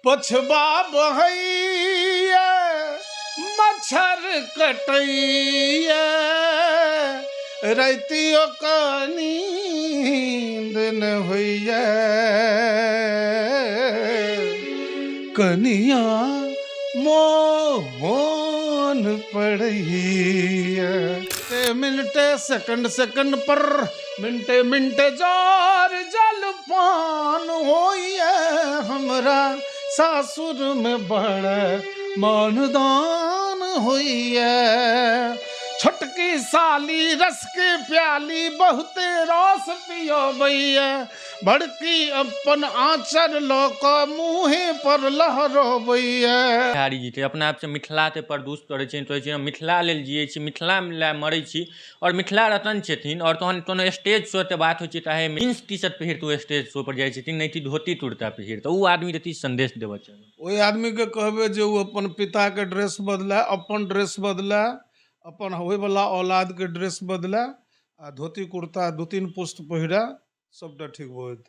पछबा बहैया मच्छर कटैया रातियों का नींद न होइया कनिया मोहन पड़ैया मिनटे सेकंड पर मिनटे मिनटे जोर जलपान होइया हमरा सासुर में बड़ मानदान होइया छोटकी साली रस के प्याली बहुते रस पियो भैया बड़की अपन आचर लोक मुँहे पर लहरो भैया बिहारी जी अपना आप से मिथिला से प्रदूषित करे तो मिथिला लेल जिये छी मिथिला मिला मरे छी और मिथिला रतन छथिन और तहन कोनो स्टेज शो के बात होइ छै चाहे जींस टी शर्ट पहिर तो स्टेज शो पर जाइ छथिन नहीं धोती कुर्ता पहिर तो उ आदमी के संदेश देबे छै ओइ आदमी के कहबे जे उ अपन पिता के ड्रेस बदला अपन ड्रेस बदला अपन होए वाला औलाद के ड्रेस बदला आ धोती कुर्ता 2-3 पुस्त पहिरा सबटा ठीक होत।